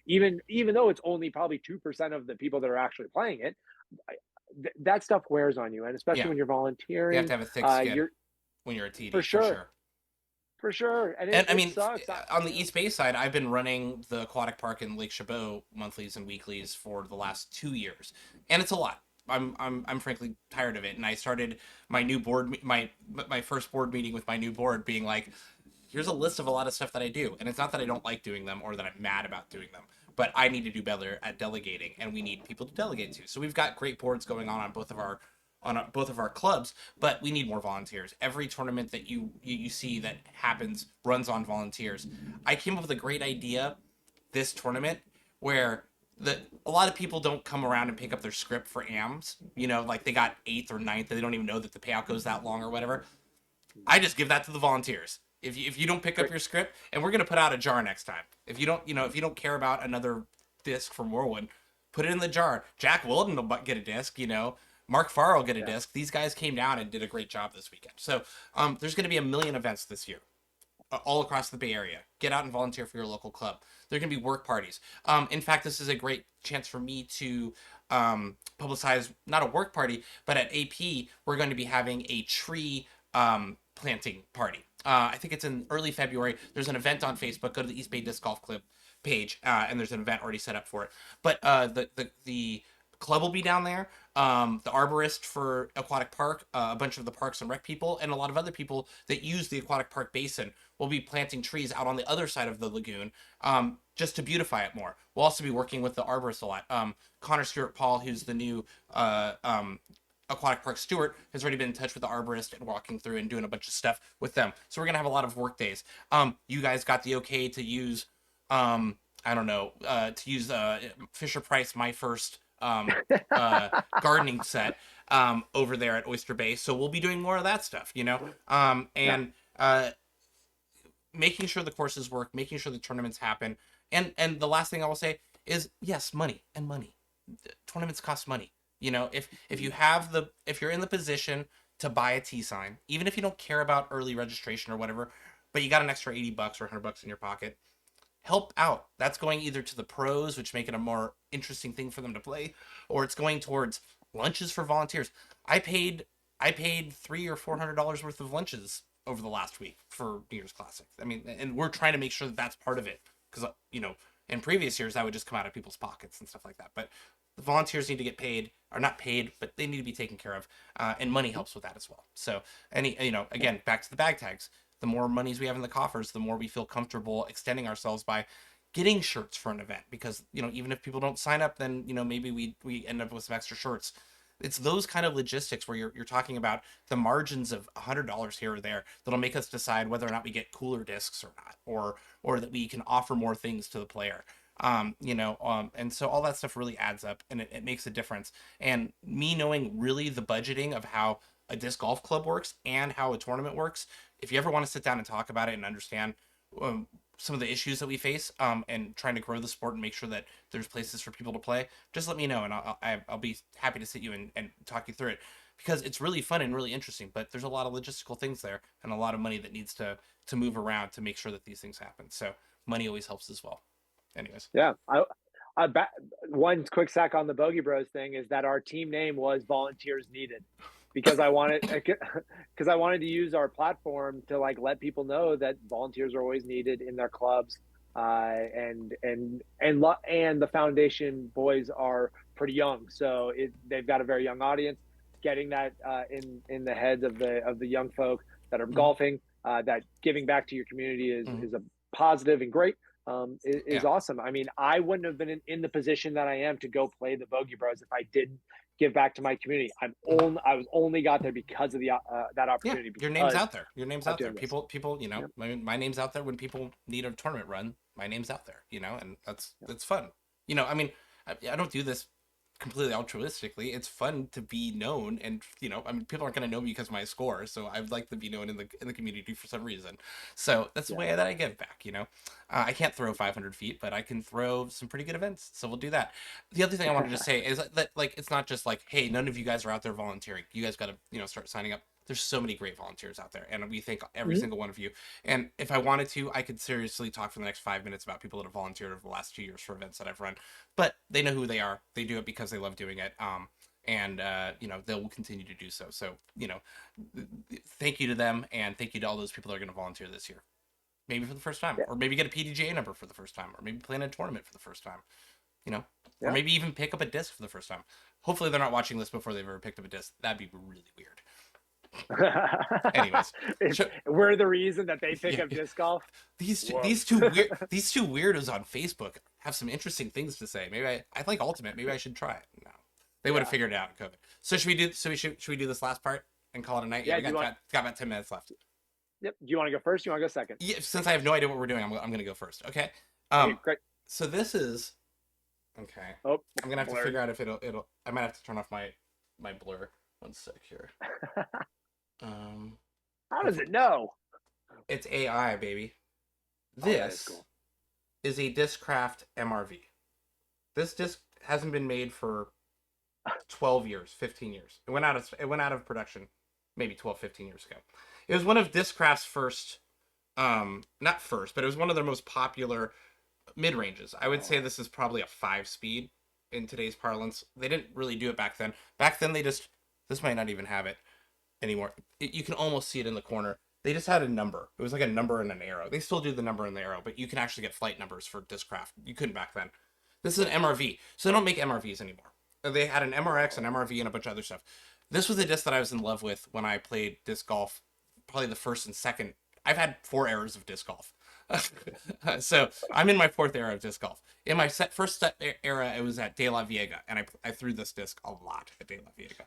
even though it's only probably 2% of the people that are actually playing it, that stuff wears on you, and especially Yeah. when you're You have volunteering, to have a thick skin you're when you're a for TD for sure, sure. for sure, and And I it mean, sucks. on the East Bay side, I've been running the aquatic park in Lake Chabot monthlies and weeklies for the last 2 years, and it's a lot. I'm frankly tired of it, and I started my new board, my first board meeting with my new board, being like, here's a list of a lot of stuff that I do, and it's not that I don't like doing them or that I'm mad about doing them, but I need to do better at delegating, and we need people to delegate to. So we've got great boards going on both of our clubs, but we need more volunteers. Every tournament that you see that happens runs on volunteers. I came up with a great idea this tournament where a lot of people don't come around and pick up their script for AMs. Like they got eighth or ninth, and they don't even know that the payout goes that long or whatever. I just give that to the volunteers. If you don't pick up Great, your script, and we're gonna put out a jar next time. If you don't care about another disc from Whirlwind, put it in the jar. Jack Wilden will get a disc. Mark Farr will get a yeah, disc. These guys came down and did a great job this weekend. So there's gonna be a million events this year all across the Bay Area. Get out and volunteer for your local club. There can be work parties. In fact, this is a great chance for me to publicize not a work party, but at AP we're going to be having a tree planting party. I think it's in early February. There's an event on Facebook. Go to the East Bay Disc Golf Club page, and there's an event already set up for it. But the club will be down there. The arborist for Aquatic Park, a bunch of the Parks and Rec people, and a lot of other people that use the Aquatic Park basin will be planting trees out on the other side of the lagoon, just to beautify it more. We'll also be working with the arborist a lot. Connor Stewart Paul, who's the new Aquatic Park Stewart has already been in touch with the arborist and walking through and doing a bunch of stuff with them. So we're gonna have a lot of work days. You guys got the okay to use, I don't know, to use Fisher Price My First gardening set over there at Oyster Bay. So we'll be doing more of that stuff, you know, Yeah. and making sure the courses work, making sure the tournaments happen, and the last thing I will say is yes, money and money. Tournaments cost money. You know, if you have the if you're in the position to buy a T sign, even if you don't care about early registration or whatever, but you got an extra $80 or $100 in your pocket, help out. That's going either to the pros, which make it a more interesting thing for them to play, or it's going towards lunches for volunteers. I paid I paid $300 or $400 worth of lunches over the last week for New Year's Classic. I mean, and we're trying to make sure that that's part of it because you know in previous years that would just come out of people's pockets and stuff like that. But the volunteers need to get paid, or not paid, but they need to be taken care of, and money helps with that as well. So any again back to the bag tags, the more monies we have in the coffers, the more we feel comfortable extending ourselves by getting shirts for an event. Because even if people don't sign up, then maybe we end up with some extra shirts. It's those kind of logistics where you're talking about the margins of $100 here or there that'll make us decide whether or not we get cooler discs or not, or that we can offer more things to the player. And so all that stuff really adds up, and it makes a difference. And me knowing really the budgeting of how a disc golf club works and how a tournament works, if you ever want to sit down and talk about it and understand um, some of the issues that we face, and trying to grow the sport and make sure that there's places for people to play, just let me know, and I'll be happy to sit you and talk you through it, because it's really fun and really interesting. But there's a lot of logistical things there and a lot of money that needs to move around to make sure that these things happen. So money always helps as well. Anyways. Yeah. One quick sack on the Bogey Bros thing is that our team name was Volunteers Needed, because I wanted because I wanted to use our platform to like let people know that volunteers are always needed in their clubs, and the foundation boys are pretty young, so they've got a very young audience. Getting that in the heads of the young folk that are Mm-hmm. golfing, that giving back to your community Mm-hmm. is a positive and great, is Yeah. awesome. I mean, I wouldn't have been in the position that I am to go play the Bogey Bros if I didn't give back to my community. Mm-hmm. I was only got there because of the that Yeah, opportunity, your name's because out there. Your name's of out there. doing this. People, Yep. my name's out there when people need a tournament run. My name's out there, and Yep. that's fun. I mean, I don't do this completely altruistically. It's fun to be known, and I mean, people aren't going to know me because of my score, so I'd like to be known in the community for some reason. So that's the Yeah. way that I give back. I can't throw 500 feet, but I can throw some pretty good events. So we'll do that. The other thing I wanted to say is that like it's not just like, hey, none of you guys are out there volunteering. You guys got to start signing up. There's so many great volunteers out there, and we thank every Mhm. single one of you. And if I wanted to, I could seriously talk for the next 5 minutes about people that have volunteered over the last 2 years for events that I've run. But they know who they are. They do it because they love doing it. And they'll continue to do so. So thank you to them, and thank you to all those people that are going to volunteer this year. Maybe for the first time, Yeah. or maybe get a PDGA number for the first time, or maybe play in a tournament for the first time. You know, or Yeah. maybe even pick up a disc for the first time. Hopefully, they're not watching this before they've ever picked up a disc. That'd be really weird. Anyways, If so, we're the reason that they pick yeah, up disc golf, these whoops. two weird these two weirdos on Facebook have some interesting things to say. Maybe I like Ultimate. Maybe I should try it. No, they would have Yeah. figured it out in COVID. So should we do? So should we do this last part and call it a night? Yeah, Yeah. we Do you want? got about 10 minutes left. Yep. Do you want to go first? Do you want to go second? Yeah, since I have no idea what we're doing, I'm gonna go first. Okay. Okay. Um. Great. So this is okay. Oh, I'm gonna have to blurred. figure out if it'll. I might have to turn off my blur. One sec here. Um. How does Hopefully, it know? it's AI, baby. Oh, that is This cool. is a Discraft MRV. This disc hasn't been made for 12 years, 15 years. It went out of production maybe 12, 15 years ago. It was one of Discraft's first, not first, but it was one of their most popular mid ranges. I would say Oh, this is probably a 5 speed in today's parlance. They didn't really do it back then. Back then, this might not even have it anymore. You can almost see it in the corner. They just had a number. It was like a number and an arrow. They still do the number and the arrow, but you can actually get flight numbers for Discraft. You couldn't back then. This is an MRV, so they don't make MRVs anymore. They had an MRX, an oh. MRV, and a bunch of other stuff. This was a disc that I was in love with when I played disc golf, probably the first and second. I've had 4 eras of disc golf. So I'm in my fourth era of disc golf. In my first era, it was at De La Viega, and I threw this disc a lot at De La Viega.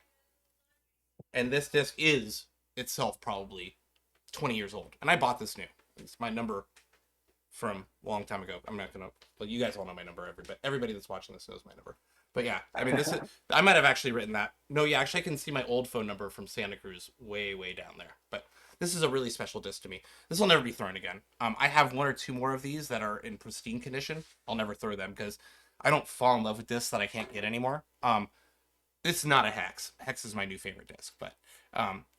and this disc is itself probably 20 years old. And I bought this new. It's my number from a long time ago. I'm not gonna. Well, you guys all know my number. Everybody that's watching this knows my number. But yeah, I mean, this is. I might have actually written that. No, yeah, actually, I can see my old phone number from Santa Cruz way, way down there. But this is a really special disc to me. This will never be thrown again. I have one or two more of these that are in pristine condition. I'll never throw them because I don't fall in love with discs that I can't get anymore. It's not a hex. Hex is my new favorite disc, but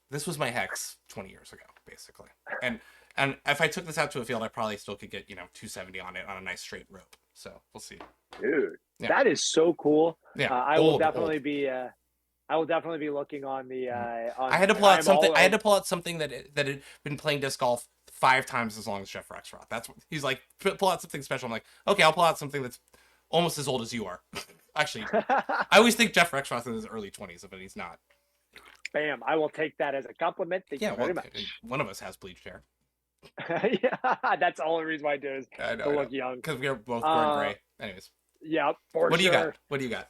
this was my hex 20 years ago, basically. And and if I took this out to a field, I probably still could get 270 on it on a nice straight rope. So we'll see. Dude, Yeah, that is so cool. yeah, I will old, definitely old. be. I will definitely be looking on the I on. had to pull out I'm something. all I had over. to pull out something that had been playing disc golf 5 times as long as Jeff Rexroth. That's what he's like. Pull out something special. I'm like, okay, I'll pull out something that's almost as old as you are. Actually, I always think Jeff Rexroth in his early 20s, but he's not. Bam! I will take that as a compliment. Thank Yeah, you well, very much. one of us has bleached hair. Yeah, that's the only reason why I do is I to know, look young. because we are both growing Uh, gray. Anyways, yeah, for what do you got? sure. What do you got?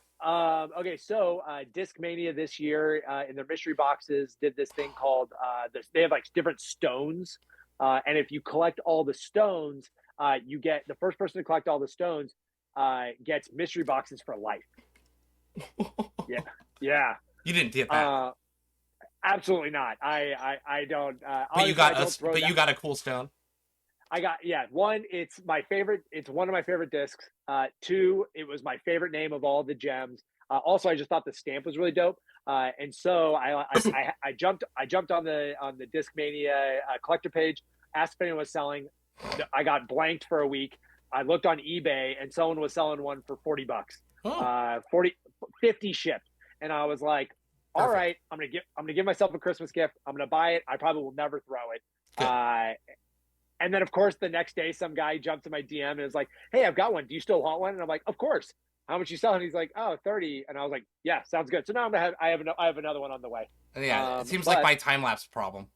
Okay, so Discmania this year in their mystery boxes did this thing called this. They have like different stones, and if you collect all the stones, you get the first person to collect all the stones gets mystery boxes for life. Yeah, yeah. You didn't get that, Uh, Absolutely not. I don't. but you Obviously, I got don't us. throw But that. you got a cool stone. I got yeah. One, it's my favorite. It's one of my favorite discs. Two, it was my favorite name of all the gems. Also, I just thought the stamp was really dope. And so I jumped on the Discmania collector page, asked if anyone was selling. I got blanked for a week. I looked on eBay and someone was selling one for $40. Oh, 40 50 shipped. And I was like, all perfect. right, I'm gonna give myself a Christmas gift. I'm gonna buy it. I probably will never throw it. Good. And then, of course, the next day, some guy jumped in my DM and was like, "Hey, I've got one. Do you still want one?" And I'm like, "Of course." How much you selling? He's like, "Oh, 30." And I was like, "Yeah, sounds good." So now I have another one on the way. And yeah, it seems like But my time lapse problem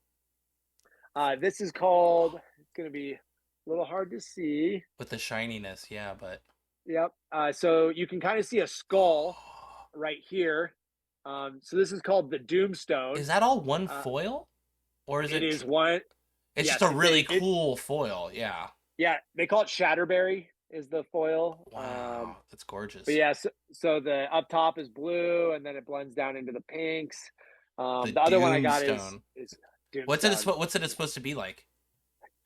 this is called. It's gonna be a little hard to see. with the shininess. Yeah, but Yep. So you can kind of see a skull right here. So this is called the is Doomstone. that all one Uh, foil, or is it it? is one. It's just Yes, a it's a really it. cool foil. Yeah. Yeah, they call it Shatterberry is the foil. Wow, that's But gorgeous. yeah, so the up top is blue, and then it blends down into the pinks. The The other one I got is Doomstone. Doomstone. What's it supposed to be like?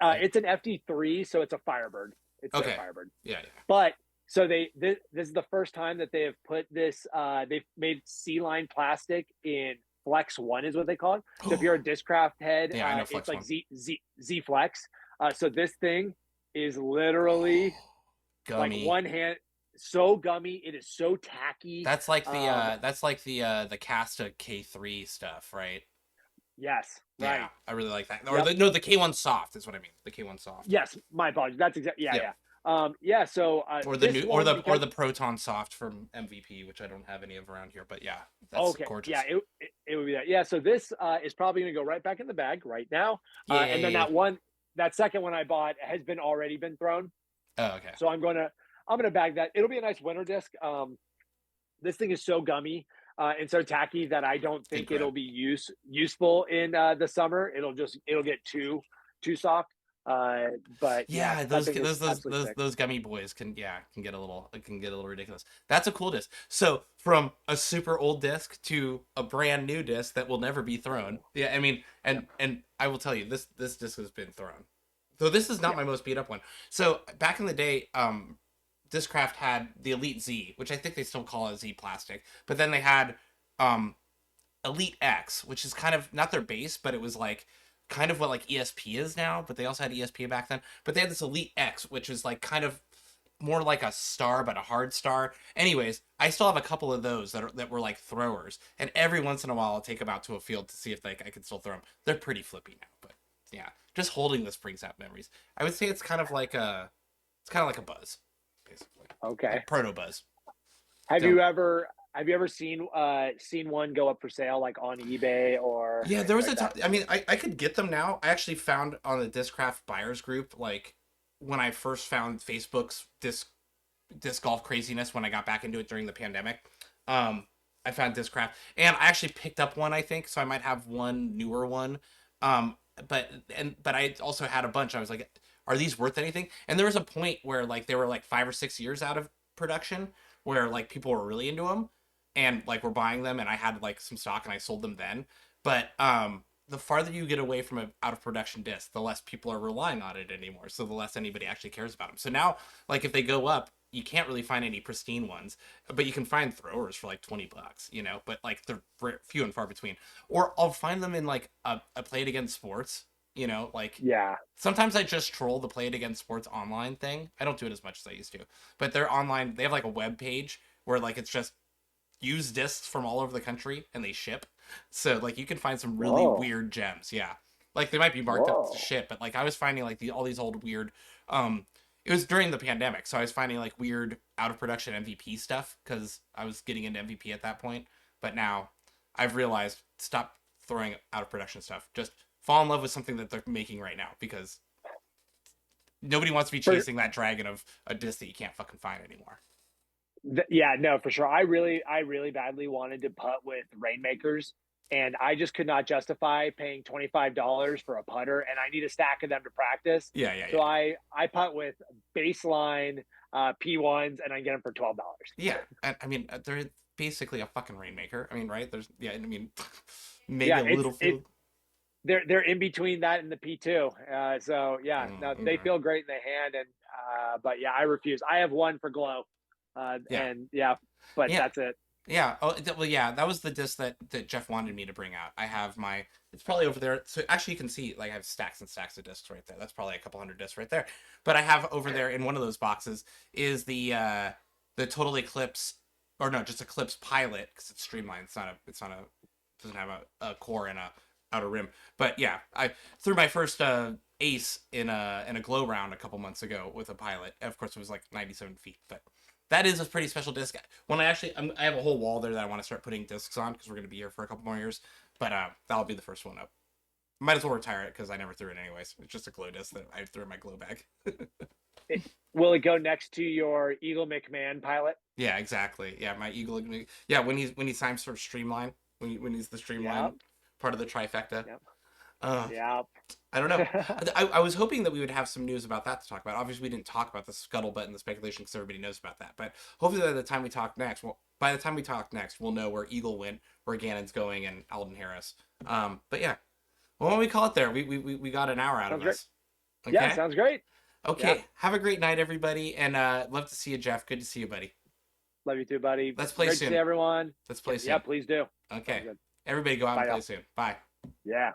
Like, It's an FD3, so it's a Firebird. It's their okay, Firebird. yeah, But so this is the first time that they have put this. They've made sea line plastic in Flex One is what they call it. So if yeah. you're a Discraft head, Yeah, I know it's Flex like One. Z Flex. So this thing is literally like Gummy. one hand so gummy. It is so tacky. Um, That's like the Casta K3 stuff, right? yes, Yeah, right. I really like that. Or Yep. the no, the K1 soft is what I mean. The K1 soft. Yes, my apologies. That's exactly. Yeah, Yeah. yeah. Yeah. So Or the this new one or because the Proton soft from MVP, which I don't have any of around here, but yeah, that's okay, yeah, gorgeous. it would be that. Yeah. So this is probably going to go right back in the bag right now. And then Yay. that second one I bought has been already been thrown. Oh, okay. So I'm gonna bag that. It'll be a nice winter disc. This thing is so gummy and so tacky that I don't Good think it'll grip. be useful in the summer. It'll get too soft. Uh, but yeah, Yeah, that thing is absolutely sick. those gummy boys can get a little ridiculous. That's a cool disc. So from a super old disc to a brand new disc that will never be thrown. Yeah, I mean, Yep. and I will tell you this disc has been thrown. Though this is not Yeah. my most beat up one. So back in the day, Discraft had the Elite Z, which I think they still call it Z plastic, but then they had um Elite X, which is kind of not their base, but it was like kind of what like ESP is now, but they also had ESP back then. But they had this Elite X, which is like kind of more like a star, but a hard star. Anyways, I still have a couple of those that were like throwers, and every once in a while I'll take them out to a field to see if like I can still throw them. They're pretty flippy now, but yeah, just holding this brings out memories. I would say it's kind of like a buzz, basically, Okay. like proto buzz. Have So you ever seen one go up for sale like on eBay or yeah, there anything was like a that? time. I mean, I could get them now. I actually found on the Discraft buyers group, like when I first found Facebook's disc golf craziness when I got back into it during the pandemic. Um, I found Discraft, and I actually picked up one. I think so. I might have one newer one. Um, but I also had a bunch. I was like, are these worth anything? And there was a point where like they were like 5 or 6 years out of production, where like people were really into them, and like were buying them, and I had like some stock, and I sold them then. But the farther you get away from an out of production disc, the less people are relying on it anymore. So the less anybody actually cares about them. So now, like if they go up, you can't really find any pristine ones, but you can find throwers for like $20, but like they're few and far between. Or I'll find them in like a Play It Again Sports, like Yeah. sometimes I just troll the Play It Again Sports online thing. I don't do it as much as I used to, but they're online. They have like a web page where like it's just use discs from all over the country and they ship. So like you can find some really Whoa. weird gems. Yeah. Like they might be marked up to Whoa. shit, but like I was finding like all these old weird um it was during the pandemic, so I was finding like weird out of production MVP stuff because I was getting into MVP at that point. But now I've realized stop throwing out of production stuff. Just fall in love with something that they're making right now because nobody wants to be For chasing that dragon of a disc that you can't fucking find anymore. Yeah, no, for sure. I really badly wanted to putt with Rainmakers, and I just could not justify paying $25 for a putter, and I need a stack of them to practice. Yeah, yeah, So yeah. I putt with baseline P1s, and I get them for $12. Yeah, I mean, they're basically a fucking rainmaker. I mean, right? There's, yeah, I mean, maybe Yeah, a little it field. they're in between that and the P2. So yeah, no, they Okay. feel great in the hand, and but yeah, I refuse. I have one for glow, Yeah, and yeah, but yeah, that's it. yeah. Oh, well, yeah. That was the disc that Jeff wanted me to bring out. I have my. It's probably over there. So actually, you can see like I have stacks and stacks of discs right there. That's probably a couple hundred discs right there. But I have over there in one of those boxes is the Total Eclipse, or no, just Eclipse Pilot because it's streamlined. It's not a doesn't have a core and a outer rim. But yeah, I threw my first ace in a glow round a couple months ago with a pilot. Of course, it was like 97 feet, but that is a pretty special disc. When I have a whole wall there that I want to start putting discs on because we're going to be here for a couple more years. But that'll be the first one up. Might as well retire it because I never threw it anyways. It's just a glow disc that I threw in my glow bag. It, will it go next to your Eagle McMahon pilot? Yeah, exactly. Yeah, my eagle. Yeah, when he's time sort of streamline when he's the Yep. streamline part of the trifecta. Yep. Uh, Yep. I don't know. I was hoping that we would have some news about that to talk about. Obviously, we didn't talk about the scuttlebutt and the speculation because everybody knows about that. But hopefully, by the time we talk next, we'll know where Eagle went, where Gannon's going, and Alden Harris. But yeah, well, why don't we call it there? We got an hour out of Sounds great. this. Yeah, Okay. sounds great. Yeah. Okay. Have a great night, everybody, and love to see you, Jeff. Good to see you, buddy. Love you too, buddy. Let's play Great to see soon. everyone. Let's Yeah, play yeah, soon. please do. Sounds Okay. good. Everybody, go out and Bye, play y'all. soon. Bye. Yeah.